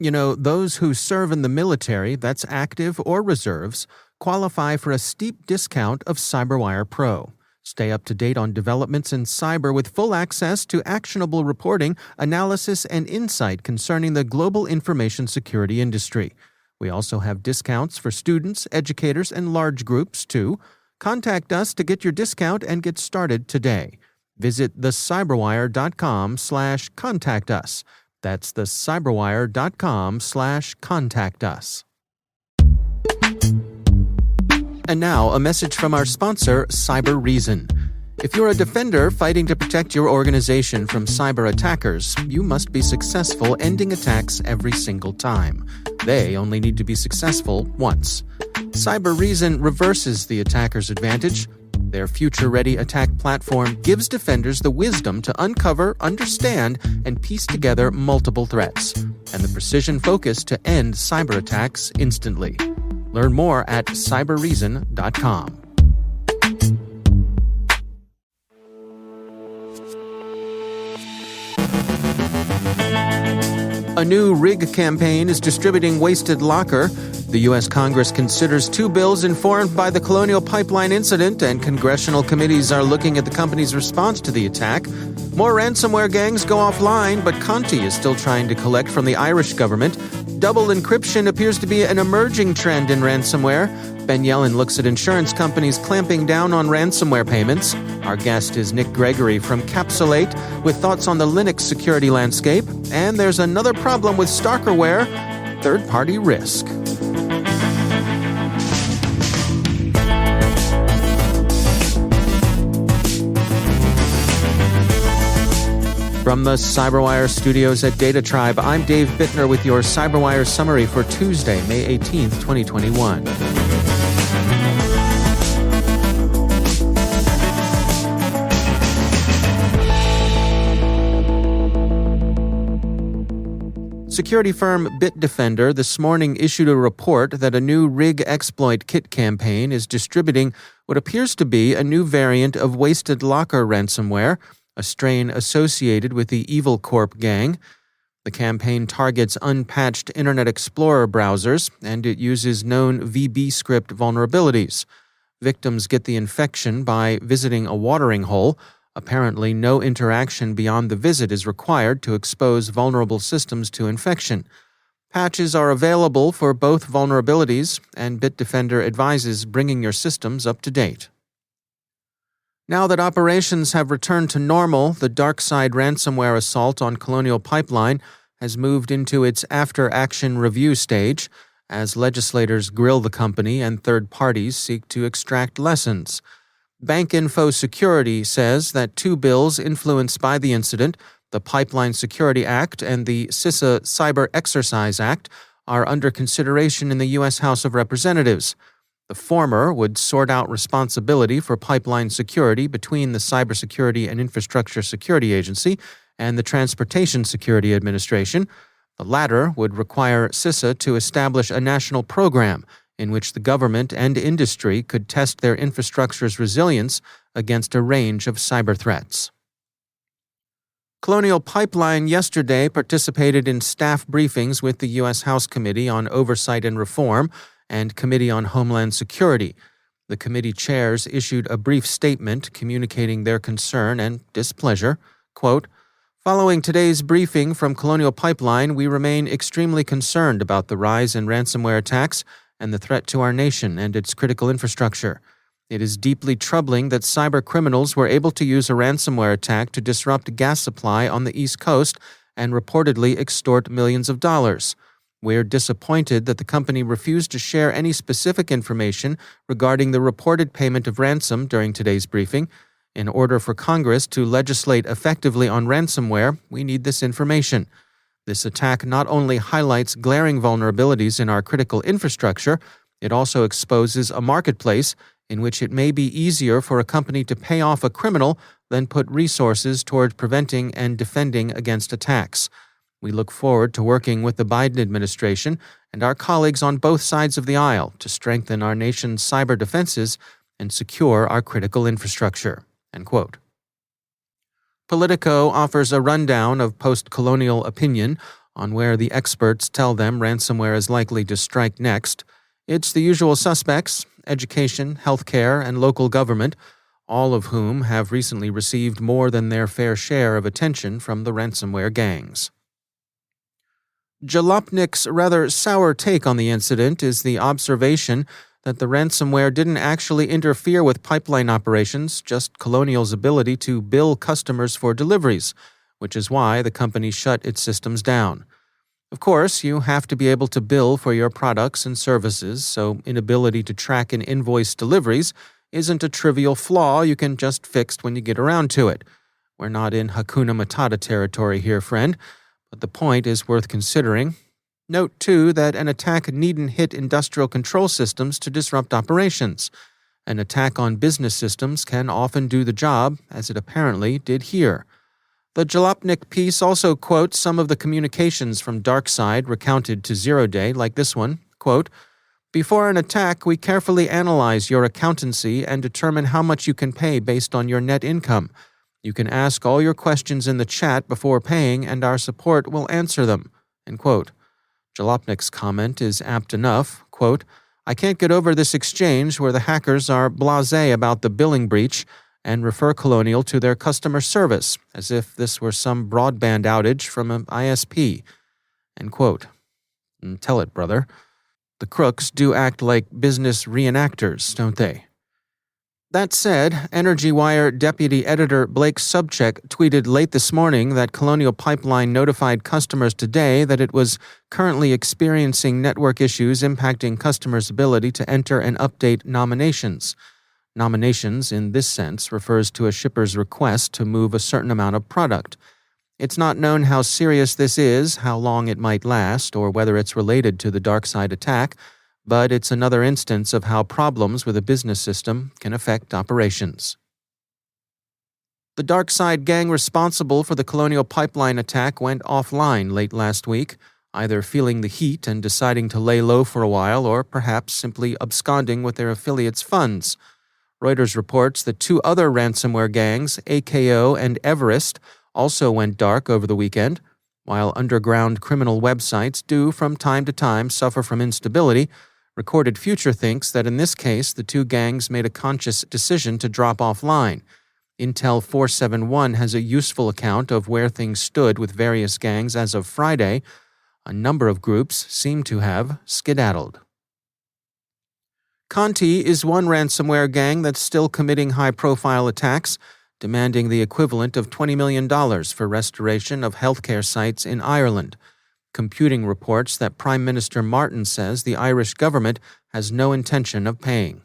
Those who serve in the military, that's active or reserves, qualify for a steep discount of CyberWire Pro. Stay up to date on developments in cyber with full access to actionable reporting, analysis, and insight concerning the global information security industry. We also have discounts for students, educators, and large groups, too. Contact us to get your discount and get started today. Visit thecyberwire.com/contact us. That's thecyberwire.com/contact us. And now, a message from our sponsor, CyberReason. If you're a defender fighting to protect your organization from cyber attackers, you must be successful ending attacks every single time. They only need to be successful once. CyberReason reverses the attacker's advantage. Their future-ready attack platform gives defenders the wisdom to uncover, understand, and piece together multiple threats, and the precision focus to end cyber attacks instantly. Learn more at cyberreason.com. A new rig campaign is distributing WastedLocker. The U.S. Congress considers two bills informed by the Colonial Pipeline incident, and congressional committees are looking at the company's response to the attack. More ransomware gangs go offline, but Conti is still trying to collect from the Irish government. Double encryption appears to be an emerging trend in ransomware. Ben Yelin looks at insurance companies clamping down on ransomware payments. Our guest is Nick Gregory from Capsule8 with thoughts on the Linux security landscape. And there's another problem with stalkerware: third-party risk. From the CyberWire studios at Data Tribe, I'm Dave Bittner with your CyberWire summary for Tuesday, May 18th, 2021. Security firm Bitdefender this morning issued a report that a new rig exploit kit campaign is distributing what appears to be a new variant of WastedLocker ransomware, a strain associated with the Evil Corp gang. The campaign targets unpatched Internet Explorer browsers, and it uses known VB script vulnerabilities. Victims get the infection by visiting a watering hole. Apparently, no interaction beyond the visit is required to expose vulnerable systems to infection. Patches are available for both vulnerabilities, and Bitdefender advises bringing your systems up to date. Now that operations have returned to normal, the DarkSide ransomware assault on Colonial Pipeline has moved into its after-action review stage as legislators grill the company and third parties seek to extract lessons. BankInfo Security says that two bills influenced by the incident, the Pipeline Security Act and the CISA Cyber Exercise Act, are under consideration in the U.S. House of Representatives. The former would sort out responsibility for pipeline security between the Cybersecurity and Infrastructure Security Agency and the Transportation Security Administration. The latter would require CISA to establish a national program in which the government and industry could test their infrastructure's resilience against a range of cyber threats. Colonial Pipeline yesterday participated in staff briefings with the U.S. House Committee on Oversight and Reform and Committee on Homeland Security. The committee chairs issued a brief statement communicating their concern and displeasure. Quote, "Following today's briefing from Colonial Pipeline, we remain extremely concerned about the rise in ransomware attacks and the threat to our nation and its critical infrastructure. It is deeply troubling that cyber criminals were able to use a ransomware attack to disrupt gas supply on the East Coast and reportedly extort millions of dollars. We're disappointed that the company refused to share any specific information regarding the reported payment of ransom during today's briefing. In order for Congress to legislate effectively on ransomware, we need this information. This attack not only highlights glaring vulnerabilities in our critical infrastructure, it also exposes a marketplace in which it may be easier for a company to pay off a criminal than put resources toward preventing and defending against attacks. We look forward to working with the Biden administration and our colleagues on both sides of the aisle to strengthen our nation's cyber defenses and secure our critical infrastructure." End quote. Politico offers a rundown of post-colonial opinion on where the experts tell them ransomware is likely to strike next. It's the usual suspects: education, healthcare, and local government, all of whom have recently received more than their fair share of attention from the ransomware gangs. Jalopnik's rather sour take on the incident is the observation that the ransomware didn't actually interfere with pipeline operations, just Colonial's ability to bill customers for deliveries, which is why the company shut its systems down. Of course, you have to be able to bill for your products and services, so inability to track and invoice deliveries isn't a trivial flaw you can just fix when you get around to it. We're not in Hakuna Matata territory here, friend, but the point is worth considering. Note, too, that an attack needn't hit industrial control systems to disrupt operations. An attack on business systems can often do the job, as it apparently did here. The Jalopnik piece also quotes some of the communications from DarkSide recounted to Zero Day, like this one, quote, "Before an attack, we carefully analyze your accountancy and determine how much you can pay based on your net income. You can ask all your questions in the chat before paying, and our support will answer them." End quote. Jalopnik's comment is apt enough, quote, "I can't get over this exchange where the hackers are blasé about the billing breach and refer Colonial to their customer service, as if this were some broadband outage from an ISP. End quote. And tell it, brother. The crooks do act like business reenactors, don't they? That said, EnergyWire Deputy Editor Blake Subcheck tweeted late this morning that Colonial Pipeline notified customers today that it was currently experiencing network issues impacting customers' ability to enter and update nominations. Nominations, in this sense, refers to a shipper's request to move a certain amount of product. It's not known how serious this is, how long it might last, or whether it's related to the DarkSide attack, but it's another instance of how problems with a business system can affect operations. The DarkSide gang responsible for the Colonial Pipeline attack went offline late last week, either feeling the heat and deciding to lay low for a while, or perhaps simply absconding with their affiliates' funds. Reuters reports that two other ransomware gangs, AKO and Everest, also went dark over the weekend. While underground criminal websites do from time to time suffer from instability, Recorded Future thinks that in this case the two gangs made a conscious decision to drop offline. Intel 471 has a useful account of where things stood with various gangs as of Friday. A number of groups seem to have skedaddled. Conti is one ransomware gang that's still committing high-profile attacks, demanding the equivalent of $20 million for restoration of healthcare sites in Ireland. Computing reports that Prime Minister Martin says the Irish government has no intention of paying.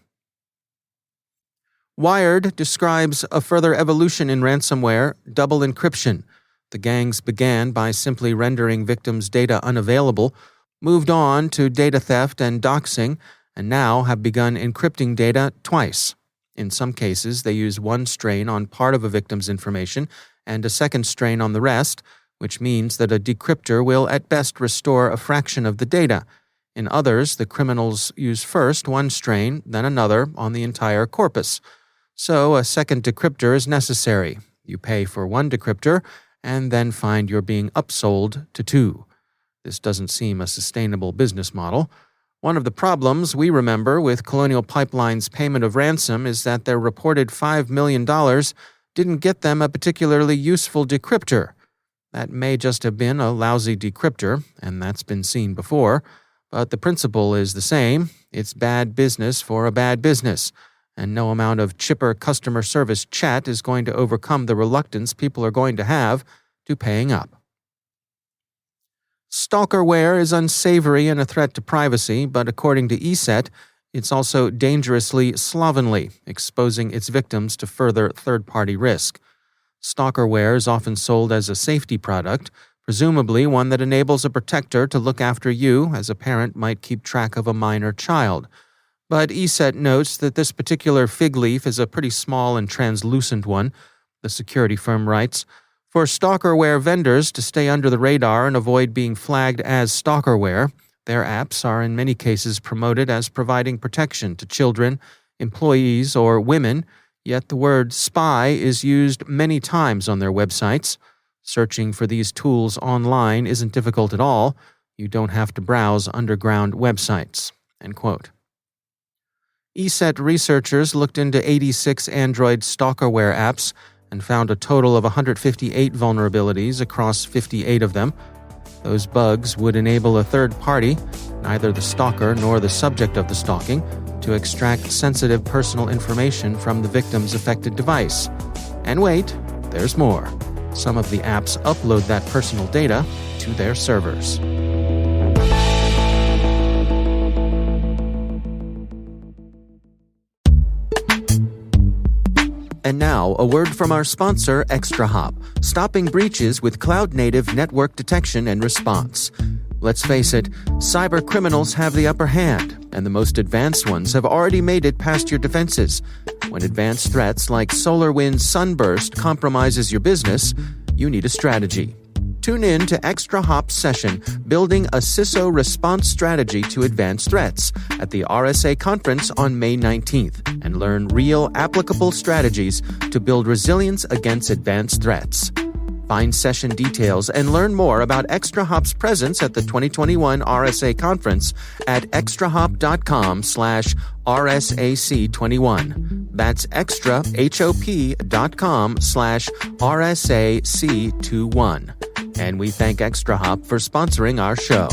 Wired describes a further evolution in ransomware, double encryption. The gangs began by simply rendering victims' data unavailable, moved on to data theft and doxing, and now have begun encrypting data twice. In some cases, they use one strain on part of a victim's information and a second strain on the rest, which means that a decryptor will at best restore a fraction of the data. In others, the criminals use first one strain, then another on the entire corpus. So a second decryptor is necessary. You pay for one decryptor and then find you're being upsold to two. This doesn't seem a sustainable business model. One of the problems we remember with Colonial Pipeline's payment of ransom is that their reported $5 million didn't get them a particularly useful decryptor. That may just have been a lousy decryptor, and that's been seen before, but the principle is the same. It's bad business for a bad business, and no amount of chipper customer service chat is going to overcome the reluctance people are going to have to paying up. Stalkerware is unsavory and a threat to privacy, but according to ESET, it's also dangerously slovenly, exposing its victims to further third-party risk. Stalkerware is often sold as a safety product, presumably one that enables a protector to look after you as a parent might keep track of a minor child. But ESET notes that this particular fig leaf is a pretty small and translucent one. The security firm writes, "For stalkerware vendors to stay under the radar and avoid being flagged as stalkerware, their apps are in many cases promoted as providing protection to children, employees, or women, yet the word spy is used many times on their websites. Searching for these tools online isn't difficult at all. You don't have to browse underground websites." End quote. ESET researchers looked into 86 Android stalkerware apps and found a total of 158 vulnerabilities across 58 of them. Those bugs would enable a third party, neither the stalker nor the subject of the stalking, to extract sensitive personal information from the victim's affected device. And wait, there's more. Some of the apps upload that personal data to their servers. And now, a word from our sponsor, ExtraHop, stopping breaches with cloud-native network detection and response. Let's face it, cyber criminals have the upper hand, and the most advanced ones have already made it past your defenses. When advanced threats like SolarWinds Sunburst compromises your business, you need a strategy. Tune in to ExtraHop's session, Building a CISO Response Strategy to Advanced Threats, at the RSA Conference on May 19th, and learn real, applicable strategies to build resilience against advanced threats. Find session details and learn more about ExtraHop's presence at the 2021 RSA Conference at extrahop.com/RSAC21. That's extrahop.com/RSAC21. And we thank ExtraHop for sponsoring our show.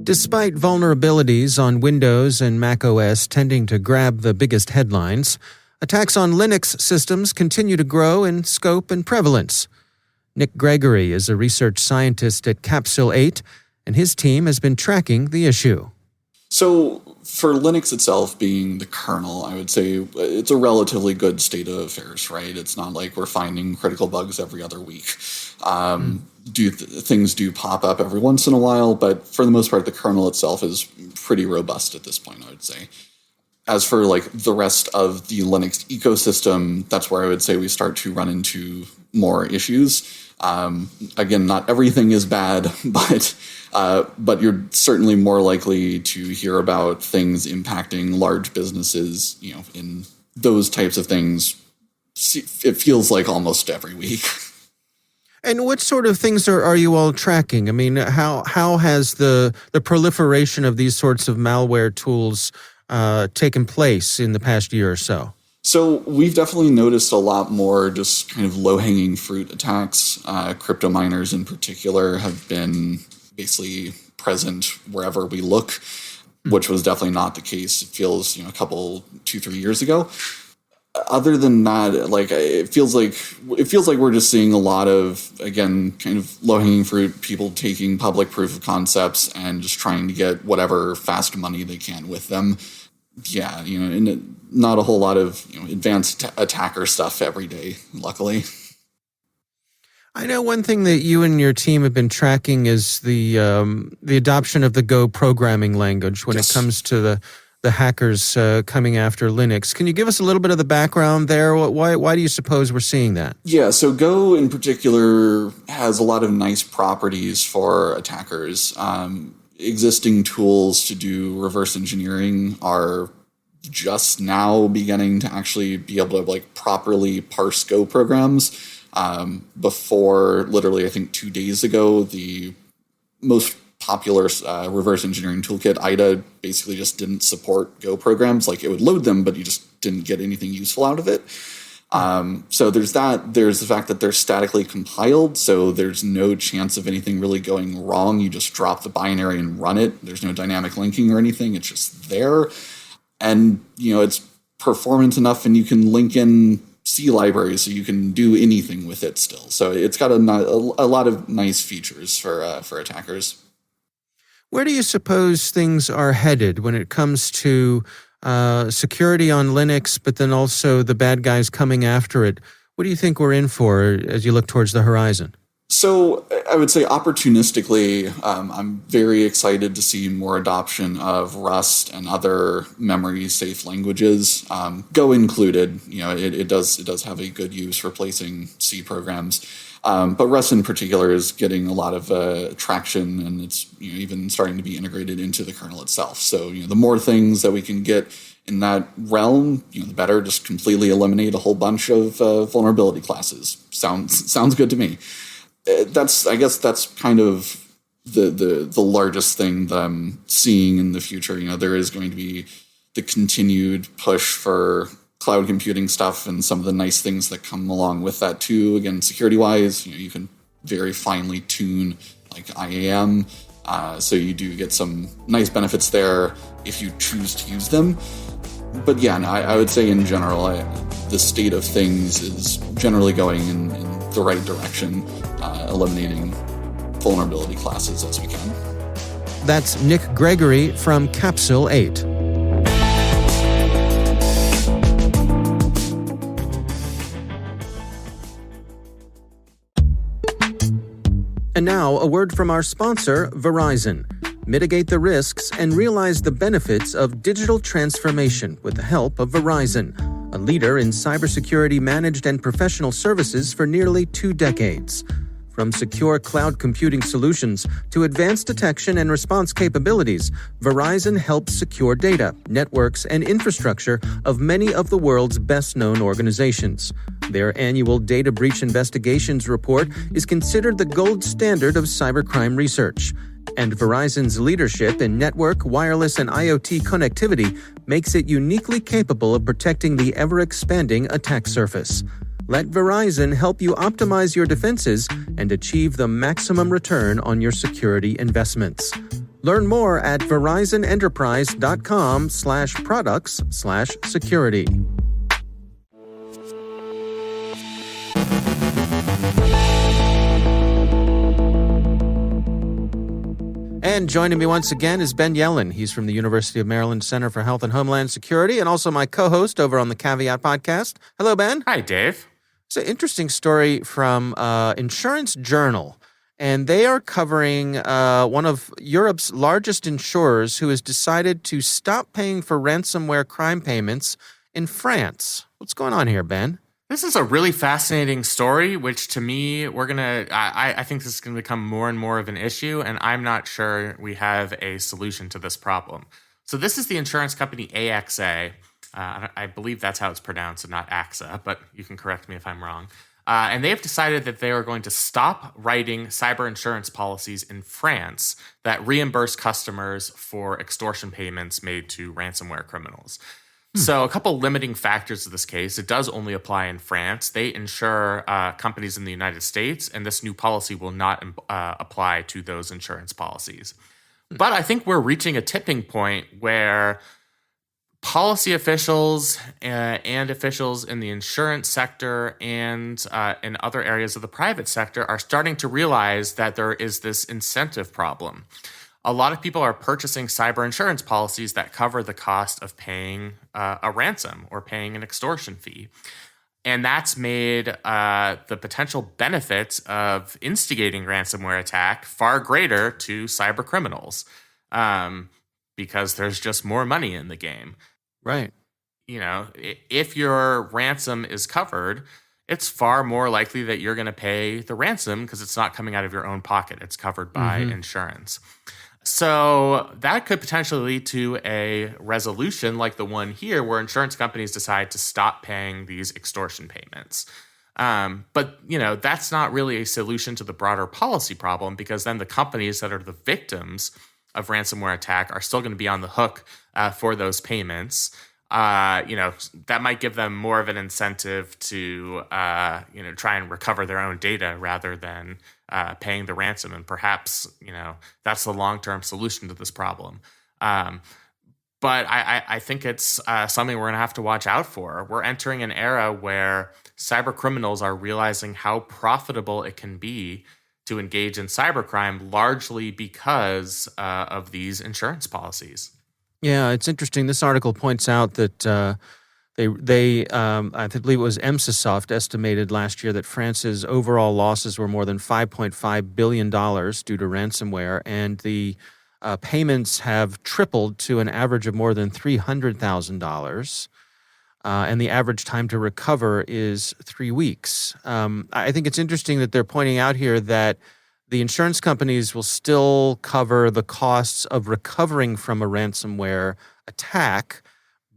Despite vulnerabilities on Windows and macOS tending to grab the biggest headlines, attacks on Linux systems continue to grow in scope and prevalence. Nick Gregory is a research scientist at Capsule8, and his team has been tracking the issue. So for Linux itself being the kernel, I would say it's a relatively good state of affairs, right? It's not like we're finding critical bugs every other week. Things do pop up every once in a while, but for the most part, the kernel itself is pretty robust at this point, I would say. As for like the rest of the Linux ecosystem, that's where I would say we start to run into more issues. Again, not everything is bad, but you're certainly more likely to hear about things impacting large businesses, in those types of things. It feels like almost every week. And what sort of things are you all tracking? I mean, how has the proliferation of these sorts of malware tools taken place in the past year or so? So we've definitely noticed a lot more just kind of low-hanging fruit attacks. Crypto miners in particular have been basically present wherever we look, which was definitely not the case. It feels, 2-3 years ago. Other than that, it feels like we're just seeing a lot of, again, kind of low-hanging fruit, people taking public proof of concepts and just trying to get whatever fast money they can with them. Yeah, and not a whole lot of advanced attacker stuff every day, luckily. I know one thing that you and your team have been tracking is the adoption of the Go programming language when it comes to the hackers coming after Linux. Can you give us a little bit of the background there? Why do you suppose we're seeing that? Yeah, so Go in particular has a lot of nice properties for attackers. Existing tools to do reverse engineering are just now beginning to actually be able to properly parse Go programs. Before, literally, I think 2 days ago, the most popular reverse engineering toolkit, IDA, basically just didn't support Go programs. It would load them, but you just didn't get anything useful out of it. So there's that. There's the fact that they're statically compiled, so there's no chance of anything really going wrong. You just drop the binary and run it. There's no dynamic linking or anything. It's just there. And, it's performant enough, and you can link in C libraries, so you can do anything with it still. So it's got a lot of nice features for attackers. Where do you suppose things are headed when it comes to security on Linux, but then also the bad guys coming after it? What do you think we're in for as you look towards the horizon? So I would say opportunistically, I'm very excited to see more adoption of Rust and other memory-safe languages, Go included. It does have a good use replacing C programs, but Rust in particular is getting a lot of traction, and it's even starting to be integrated into the kernel itself. So the more things that we can get in that realm, the better. Just completely eliminate a whole bunch of vulnerability classes. Sounds good to me. I guess that's kind of the largest thing that I'm seeing in the future. There is going to be the continued push for cloud computing stuff and some of the nice things that come along with that too. Again, security wise, you can very finely tune like IAM, so you do get some nice benefits there if you choose to use them. But yeah, no, I would say in general, the state of things is generally going in the right direction, eliminating vulnerability classes as we can. That's Nick Gregory from Capsule8. And now, a word from our sponsor, Verizon. Mitigate the risks and realize the benefits of digital transformation with the help of Verizon, a leader in cybersecurity managed and professional services for nearly 2 decades. From secure cloud computing solutions to advanced detection and response capabilities, Verizon helps secure data, networks, and infrastructure of many of the world's best-known organizations. Their annual Data Breach Investigations report is considered the gold standard of cybercrime research. And Verizon's leadership in network, wireless, and IoT connectivity makes it uniquely capable of protecting the ever-expanding attack surface. Let Verizon help you optimize your defenses and achieve the maximum return on your security investments. Learn more at VerizonEnterprise.com/products/security. And joining me once again is Ben Yelin. He's from the University of Maryland Center for Health and Homeland Security and also my co-host over on the Caveat podcast. Hello, Ben. Hi, Dave. It's an interesting story from Insurance Journal, and they are covering one of Europe's largest insurers who has decided to stop paying for ransomware crime payments in France. What's going on here, Ben? This is a really fascinating story, which to me, I think this is going to become more and more of an issue, and I'm not sure we have a solution to this problem. So this is the insurance company AXA. I believe that's how it's pronounced and not AXA, but you can correct me if I'm wrong. And they have decided that they are going to stop writing cyber insurance policies in France that reimburse customers for extortion payments made to ransomware criminals. So a couple limiting factors of this case. It does only apply in France. They insure companies in the United States, and this new policy will not apply to those insurance policies. But I think we're reaching a tipping point where policy officials and officials in the insurance sector and in other areas of the private sector are starting to realize that there is this incentive problem. A lot of people are purchasing cyber insurance policies that cover the cost of paying a ransom or paying an extortion fee. And that's made the potential benefits of instigating ransomware attack far greater to cyber criminals because there's just more money in the game. Right. If your ransom is covered, it's far more likely that you're going to pay the ransom because it's not coming out of your own pocket. It's covered by insurance. So that could potentially lead to a resolution like the one here where insurance companies decide to stop paying these extortion payments. But that's not really a solution to the broader policy problem because then the companies that are the victims of ransomware attack are still going to be on the hook for those payments. That might give them more of an incentive to, try and recover their own data rather than paying the ransom. And perhaps, that's the long-term solution to this problem. But I think it's something we're going to have to watch out for. We're entering an era where cyber criminals are realizing how profitable it can be to engage in cybercrime, largely because of these insurance policies. Yeah, it's interesting. This article points out that I believe it was Emsisoft estimated last year that France's overall losses were more than $5.5 billion due to ransomware, and the payments have tripled to an average of more than $300,000. And the average time to recover is 3 weeks. I think it's interesting that they're pointing out here that the insurance companies will still cover the costs of recovering from a ransomware attack,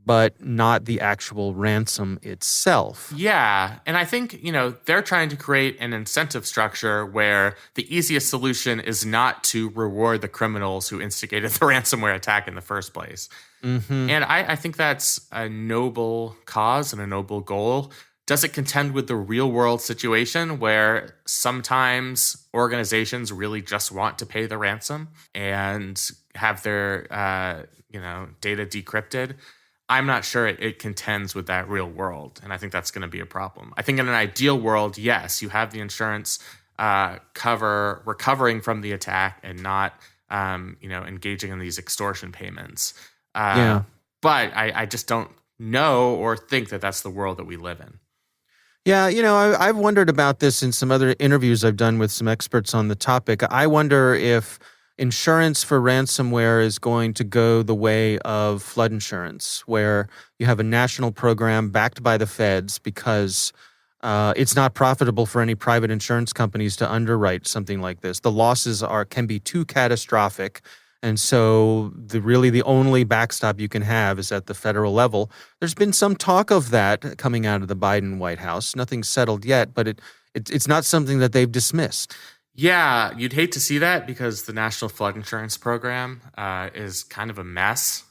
but not the actual ransom itself. Yeah. And I think, they're trying to create an incentive structure where the easiest solution is not to reward the criminals who instigated the ransomware attack in the first place. Mm-hmm. And I think that's a noble cause and a noble goal. Does it contend with the real world situation where sometimes organizations really just want to pay the ransom and have their, data decrypted? I'm not sure it contends with that real world, and I think that's going to be a problem. I think in an ideal world, yes, you have the insurance cover recovering from the attack and not, engaging in these extortion payments. But I just don't know or think that that's the world that we live in. Yeah, I've wondered about this in some other interviews I've done with some experts on the topic. I wonder if insurance for ransomware is going to go the way of flood insurance, where you have a national program backed by the feds because it's not profitable for any private insurance companies to underwrite something like this. The losses can be too catastrophic, and so the only backstop you can have is at the federal level. There's been some talk of that coming out of the Biden White House. Nothing's settled yet, but it's not something that they've dismissed. Yeah, you'd hate to see that because the National Flood Insurance Program is kind of a mess.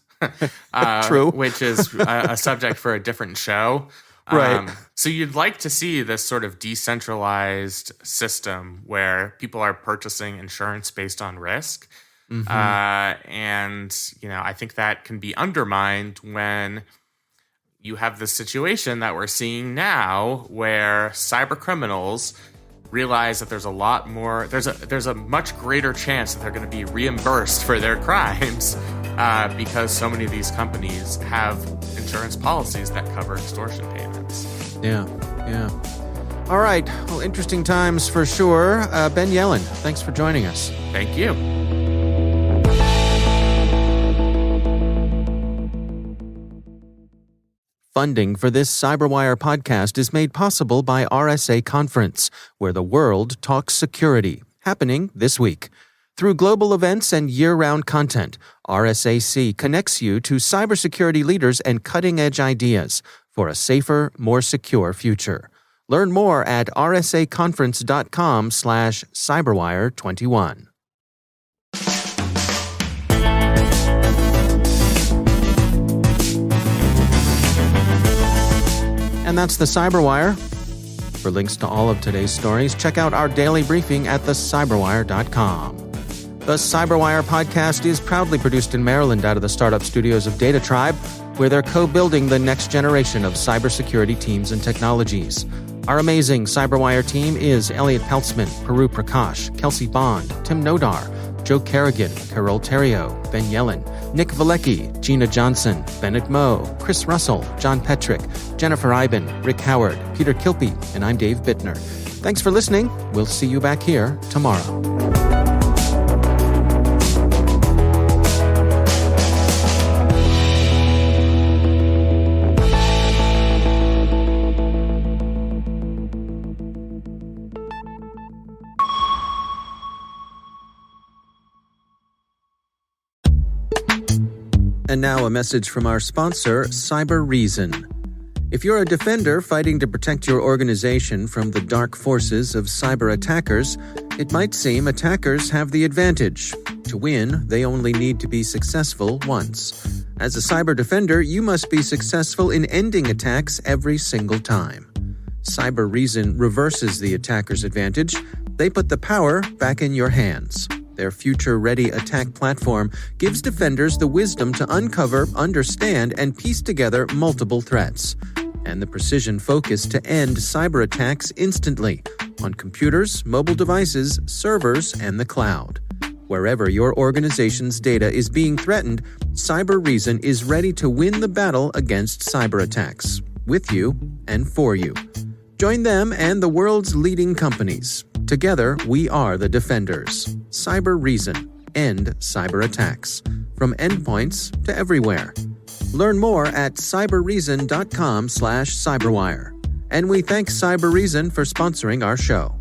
True. Which is a subject for a different show. Right. So you'd like to see this sort of decentralized system where people are purchasing insurance based on risk. Mm-hmm. I think that can be undermined when you have this situation that we're seeing now where cyber criminals realize that there's a much greater chance that they're going to be reimbursed for their crimes because so many of these companies have insurance policies that cover extortion payments. Yeah. All right. Well, interesting times for sure. Ben Yelin, thanks for joining us. Thank you. Funding for this CyberWire podcast is made possible by RSA Conference, where the world talks security, happening this week. Through global events and year-round content, RSAC connects you to cybersecurity leaders and cutting-edge ideas for a safer, more secure future. Learn more at rsaconference.com/cyberwire21. And that's the CyberWire. For links to all of today's stories, check out our daily briefing at thecyberwire.com. The CyberWire podcast is proudly produced in Maryland out of the startup studios of Data Tribe, where they're co-building the next generation of cybersecurity teams and technologies. Our amazing CyberWire team is Elliot Peltzman, Peru Prakash, Kelsey Bond, Tim Nodar, Joe Kerrigan, Carol Terrio, Ben Yelin, Nick Valecki, Gina Johnson, Bennett Moe, Chris Russell, John Petrick, Jennifer Iben, Rick Howard, Peter Kilpie, and I'm Dave Bittner. Thanks for listening. We'll see you back here tomorrow. And now a message from our sponsor, CyberReason. If you're a defender fighting to protect your organization from the dark forces of cyber attackers, it might seem attackers have the advantage. To win, they only need to be successful once. As a cyber defender, you must be successful in ending attacks every single time. CyberReason reverses the attacker's advantage. They put the power back in your hands. Their future-ready attack platform gives defenders the wisdom to uncover, understand, and piece together multiple threats, and the precision focus to end cyber attacks instantly on computers, mobile devices, servers, and the cloud. Wherever your organization's data is being threatened, CyberReason is ready to win the battle against cyber attacks, with you and for you. Join them and the world's leading companies. Together, we are the defenders. CyberReason. End cyber attacks. From endpoints to everywhere. Learn more at cyberreason.com/cyberwire. And we thank CyberReason for sponsoring our show.